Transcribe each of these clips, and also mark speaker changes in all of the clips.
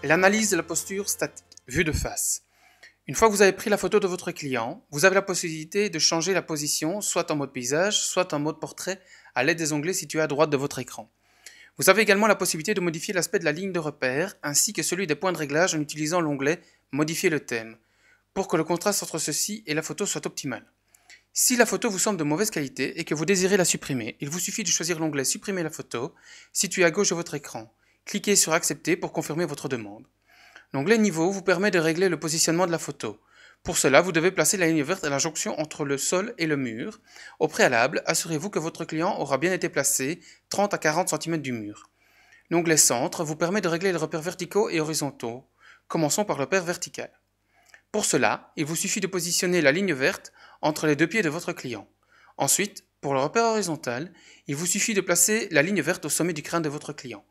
Speaker 1: L'analyse de la posture statique, vue de face. Une fois que vous avez pris la photo de votre client, vous avez la possibilité de changer la position, soit en mode paysage, soit en mode portrait, à l'aide des onglets situés à droite de votre écran. Vous avez également la possibilité de modifier l'aspect de la ligne de repère, ainsi que celui des points de réglage en utilisant l'onglet « Modifier le thème », pour que le contraste entre ceci et la photo soit optimal. Si la photo vous semble de mauvaise qualité et que vous désirez la supprimer, il vous suffit de choisir l'onglet « Supprimer la photo » situé à gauche de votre écran. Cliquez sur « Accepter » pour confirmer votre demande. L'onglet Niveau vous permet de régler le positionnement de la photo. Pour cela, vous devez placer la ligne verte à la jonction entre le sol et le mur. Au préalable, assurez-vous que votre client aura bien été placé 30 à 40 cm du mur. L'onglet Centre vous permet de régler les repères verticaux et horizontaux. Commençons par le repère vertical. Pour cela, il vous suffit de positionner la ligne verte entre les deux pieds de votre client. Ensuite, pour le repère horizontal, il vous suffit de placer la ligne verte au sommet du crâne de votre client.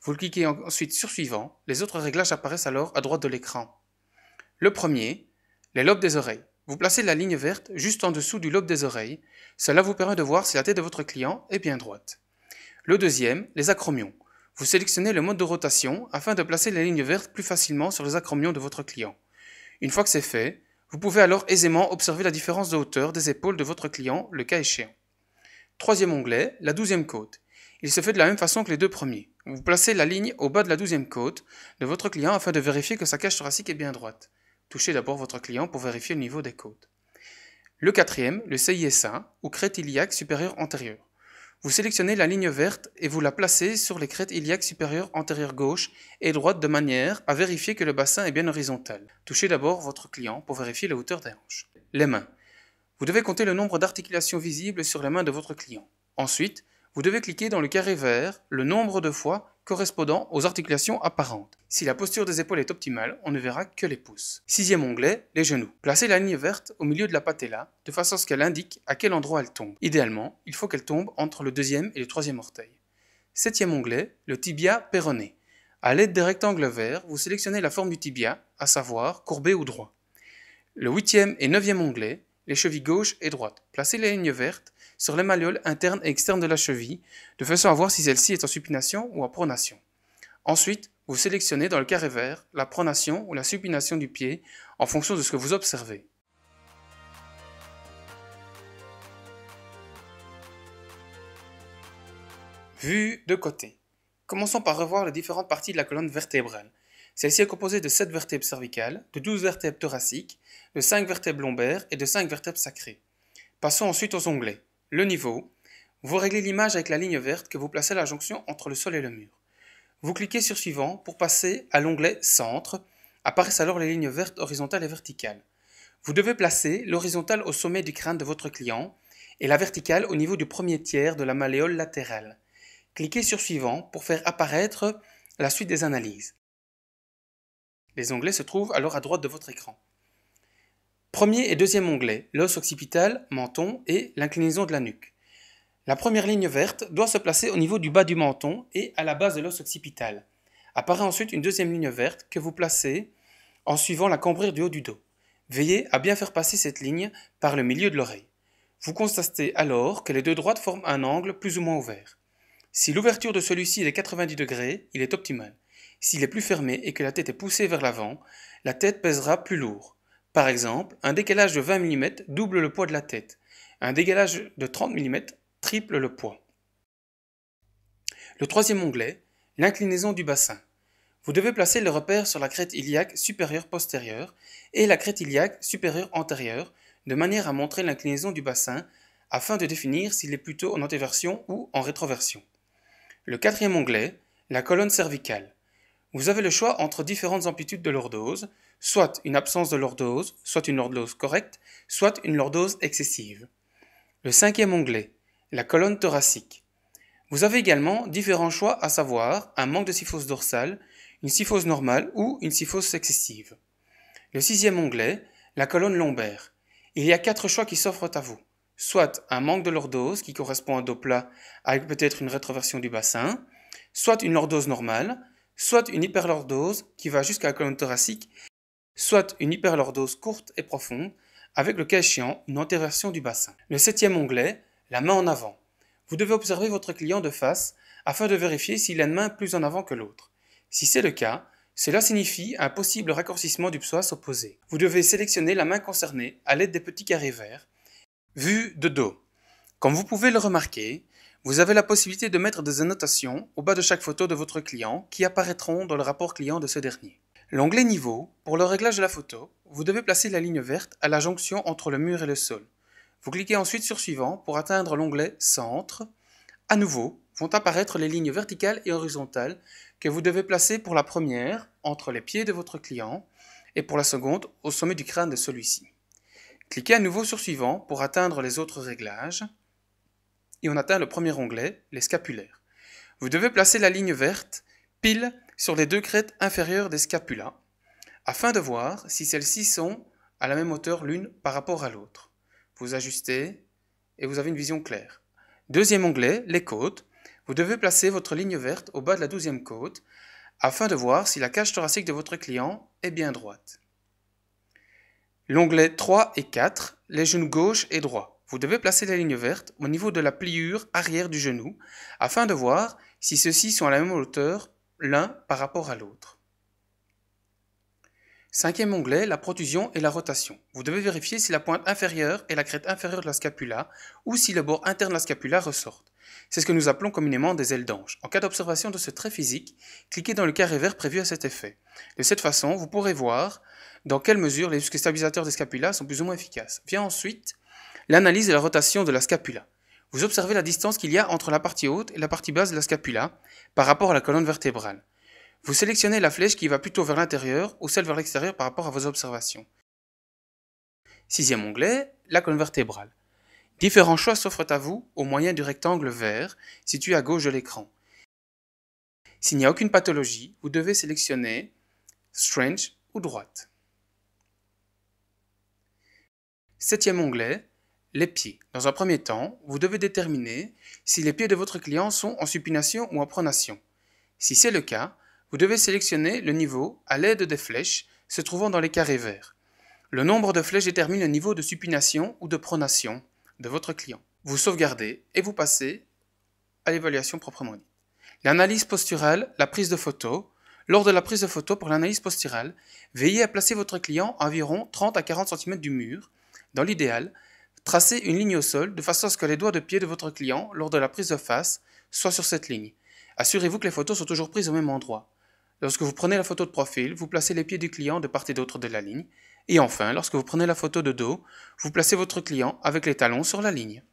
Speaker 1: Vous cliquez ensuite sur Suivant, les autres réglages apparaissent alors à droite de l'écran. Le premier, les lobes des oreilles. Vous placez la ligne verte juste en dessous du lobe des oreilles, cela vous permet de voir si la tête de votre client est bien droite. Le deuxième, les acromions. Vous sélectionnez le mode de rotation afin de placer les lignes vertes plus facilement sur les acromions de votre client. Une fois que c'est fait, vous pouvez alors aisément observer la différence de hauteur des épaules de votre client, le cas échéant. Troisième onglet, la 12e côte. Il se fait de la même façon que les deux premiers. Vous placez la ligne au bas de la 12e côte de votre client afin de vérifier que sa cage thoracique est bien droite. Touchez d'abord votre client pour vérifier le niveau des côtes. Le quatrième, le CISA, ou crête iliaque supérieure antérieure. Vous sélectionnez la ligne verte et vous la placez sur les crêtes iliaques supérieures antérieure gauche et droite de manière à vérifier que le bassin est bien horizontal. Touchez d'abord votre client pour vérifier la hauteur des hanches. Les mains. Vous devez compter le nombre d'articulations visibles sur les mains de votre client. Ensuite, vous devez cliquer dans le carré vert le nombre de fois correspondant aux articulations apparentes. Si la posture des épaules est optimale, on ne verra que les pouces. Sixième onglet, les genoux. Placez la ligne verte au milieu de la patella, de façon à ce qu'elle indique à quel endroit elle tombe. Idéalement, il faut qu'elle tombe entre le deuxième et le troisième orteil. Septième onglet, le tibia péroné. À l'aide des rectangles verts, vous sélectionnez la forme du tibia, à savoir courbé ou droit. Le huitième et neuvième onglet, les chevilles gauche et droite. Placez les lignes vertes sur les malléoles internes et externes de la cheville, de façon à voir si celle-ci est en supination ou en pronation. Ensuite, vous sélectionnez dans le carré vert la pronation ou la supination du pied en fonction de ce que vous observez. Vue de côté. Commençons par revoir les différentes parties de la colonne vertébrale. Celle-ci est composée de 7 vertèbres cervicales, de 12 vertèbres thoraciques, de 5 vertèbres lombaires et de 5 vertèbres sacrées. Passons ensuite aux onglets. Le niveau. Vous réglez l'image avec la ligne verte que vous placez à la jonction entre le sol et le mur. Vous cliquez sur Suivant pour passer à l'onglet Centre. Apparaissent alors les lignes vertes horizontales et verticales. Vous devez placer l'horizontale au sommet du crâne de votre client et la verticale au niveau du premier tiers de la malléole latérale. Cliquez sur Suivant pour faire apparaître la suite des analyses. Les onglets se trouvent alors à droite de votre écran. Premier et deuxième onglet, l'os occipital, menton et l'inclinaison de la nuque. La première ligne verte doit se placer au niveau du bas du menton et à la base de l'os occipital. Apparaît ensuite une deuxième ligne verte que vous placez en suivant la cambrure du haut du dos. Veillez à bien faire passer cette ligne par le milieu de l'oreille. Vous constatez alors que les deux droites forment un angle plus ou moins ouvert. Si l'ouverture de celui-ci est de 90 degrés, il est optimal. S'il est plus fermé et que la tête est poussée vers l'avant, la tête pèsera plus lourd. Par exemple, un décalage de 20 mm double le poids de la tête. Un décalage de 30 mm triple le poids. Le troisième onglet, l'inclinaison du bassin. Vous devez placer le repère sur la crête iliaque supérieure postérieure et la crête iliaque supérieure antérieure de manière à montrer l'inclinaison du bassin afin de définir s'il est plutôt en antéversion ou en rétroversion. Le quatrième onglet, la colonne cervicale. Vous avez le choix entre différentes amplitudes de lordose, soit une absence de lordose, soit une lordose correcte, soit une lordose excessive. Le cinquième onglet, la colonne thoracique. Vous avez également différents choix, à savoir un manque de syphose dorsale, une syphose normale ou une syphose excessive. Le sixième onglet, la colonne lombaire. Il y a 4 choix qui s'offrent à vous. Soit un manque de lordose qui correspond à un dos plat avec peut-être une rétroversion du bassin, soit une lordose normale, soit une hyperlordose qui va jusqu'à la colonne thoracique, soit une hyperlordose courte et profonde, avec le cas échéant une antéversion du bassin. Le septième onglet, la main en avant. Vous devez observer votre client de face afin de vérifier s'il a une main plus en avant que l'autre. Si c'est le cas, Cela signifie un possible raccourcissement du psoas opposé. Vous devez sélectionner la main concernée à l'aide des petits carrés verts, vus de dos. Comme vous pouvez le remarquer, vous avez la possibilité de mettre des annotations au bas de chaque photo de votre client qui apparaîtront dans le rapport client de ce dernier. L'onglet Niveau, pour le réglage de la photo, vous devez placer la ligne verte à la jonction entre le mur et le sol. Vous cliquez ensuite sur Suivant pour atteindre l'onglet Centre. À nouveau, vont apparaître les lignes verticales et horizontales que vous devez placer pour la première entre les pieds de votre client et pour la seconde au sommet du crâne de celui-ci. Cliquez à nouveau sur Suivant pour atteindre les autres réglages et on atteint le premier onglet, les scapulaires. Vous devez placer la ligne verte pile sur les deux crêtes inférieures des scapulas afin de voir si celles-ci sont à la même hauteur l'une par rapport à l'autre. Vous ajustez et vous avez une vision claire. Deuxième onglet, les côtes. Vous devez placer votre ligne verte au bas de la 12e côte afin de voir si la cage thoracique de votre client est bien droite. L'onglet 3 et 4, les genoux gauche et droit. Vous devez placer la ligne verte au niveau de la pliure arrière du genou afin de voir si ceux-ci sont à la même hauteur l'un par rapport à l'autre. Cinquième onglet, la protusion et la rotation. Vous devez vérifier si la pointe inférieure et la crête inférieure de la scapula ou si le bord interne de la scapula ressortent. C'est ce que nous appelons communément des ailes d'ange. En cas d'observation de ce trait physique, cliquez dans le carré vert prévu à cet effet. De cette façon, vous pourrez voir dans quelle mesure les muscles stabilisateurs des scapulas sont plus ou moins efficaces. Vient ensuite l'analyse de la rotation de la scapula. Vous observez la distance qu'il y a entre la partie haute et la partie basse de la scapula par rapport à la colonne vertébrale. Vous sélectionnez la flèche qui va plutôt vers l'intérieur ou celle vers l'extérieur par rapport à vos observations. Sixième onglet, la colonne vertébrale. Différents choix s'offrent à vous au moyen du rectangle vert situé à gauche de l'écran. S'il n'y a aucune pathologie, vous devez sélectionner Strange ou droite. Septième onglet, les pieds. Dans un premier temps, vous devez déterminer si les pieds de votre client sont en supination ou en pronation. Si c'est le cas, vous devez sélectionner le niveau à l'aide des flèches se trouvant dans les carrés verts. Le nombre de flèches détermine le niveau de supination ou de pronation de votre client. Vous sauvegardez et vous passez à l'évaluation proprement dite. L'analyse posturale, la prise de photo. Lors de la prise de photo pour l'analyse posturale, veillez à placer votre client à environ 30 à 40 cm du mur. Dans l'idéal, tracez une ligne au sol de façon à ce que les doigts de pied de votre client, lors de la prise de face, soient sur cette ligne. Assurez-vous que les photos sont toujours prises au même endroit. Lorsque vous prenez la photo de profil, vous placez les pieds du client de part et d'autre de la ligne. Et enfin, lorsque vous prenez la photo de dos, vous placez votre client avec les talons sur la ligne.